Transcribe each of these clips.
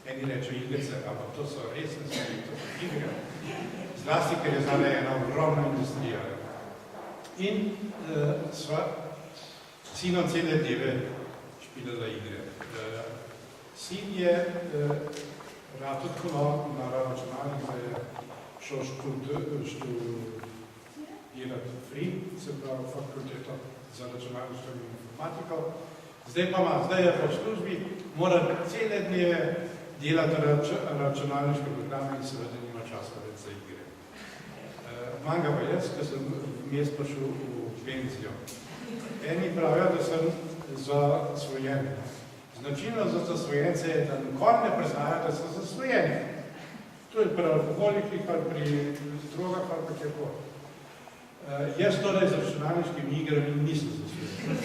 eni rečejo igrice, ampak to so resne stvari, to so igre. Zlasti, ker je zame ena ogromna industrija. In sva sinom cele dneve špilala igre. Sin je rad tako na računalnik, da je šel študirati FRI, se pravi fakulteto za računalništvo in informatiko. Zdaj je po službi, mora cele dneve delati računalniške programe in seveda nima časa več za igre. Manj ga pa jaz, ko sem vmes prišel v penzijo. Eni pravijo, da sem zasvojen. Značilnost za zasvojence je, da nikoli ne priznajo, da so zasvojeni. To je pri alkoholikih ali pri drogah ali pa kjerkoli. Jaz torej z računalniškimi igrami nisem zasvojen.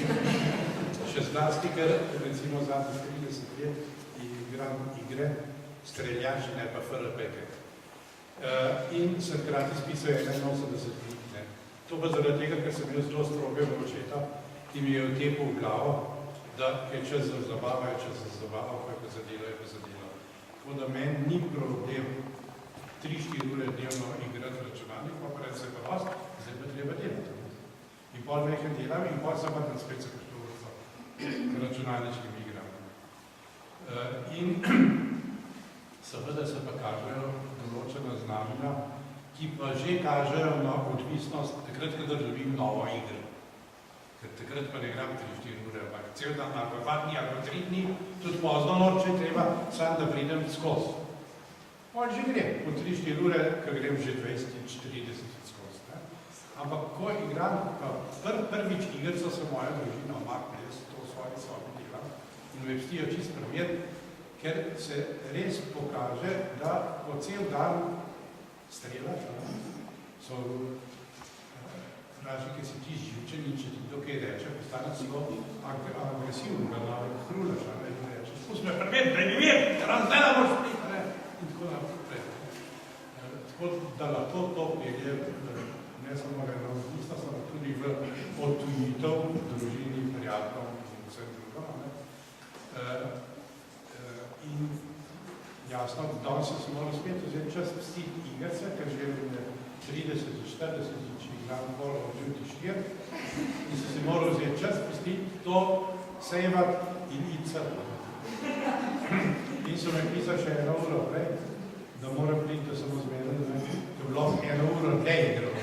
Še zlasti, ker recimo zadnjih 30 let igram igre, streljačine pa FRP-ke. In sem hkrati spisal 81 knjig. To pa zaradi tega, ker sem imel zelo strogega očeta, ki mi je vtepil v glavo, da je čas za zabavo, je čas za zabavo, ko je pa za delo, je pa za delo. Tako da meni ni problem 3-4 ure dnevno igrati računalnik, pa pred se pa vas, zdaj pa treba delati. In pol nekaj delam in pol sem pa tam spet se prišel k računalniškim igram. In seveda se pa kažejo določena znamenja, ki pa že kažejo na odvisnost takrat, kadar želim novo igro. Ker takrat pa ne igram 3-4 ure, ampak cel dan, ali 2 dni, ali 3 dni, tudi pozno noč, če treba, sam da pridem skozi. On že gre, po 3-4 ure, ker grem že 20-40 skozi. Ampak ko igram, prvič igrco se moja družina omakne, jaz to v svoji sobi delam in me pstijo čist primer, ker se res pokaže, da po cel dan strelaš, so raži, ki si ti živčen in če ti kdo kaj reče, postane celo agresivno, da hrulaš, in rečeš, spust me primer, da ne vem, razdela moš priti, in tako naprej. Tako da lahko to pelje, ne samo eno odvisnost, ampak tudi v odtujitev družini, prijateljom in vsem drugom. In jasno, danes se mora spet vzeti čas pustiti igrce, ker že je 30-40, če igram pol od žuti 4, in se si moral vzeti čas pustiti to sejvat in icar. In so me pisal še 1 uro prej, da mora priti, da sem ozmeren, da bi bilo 1 uro dlje igral.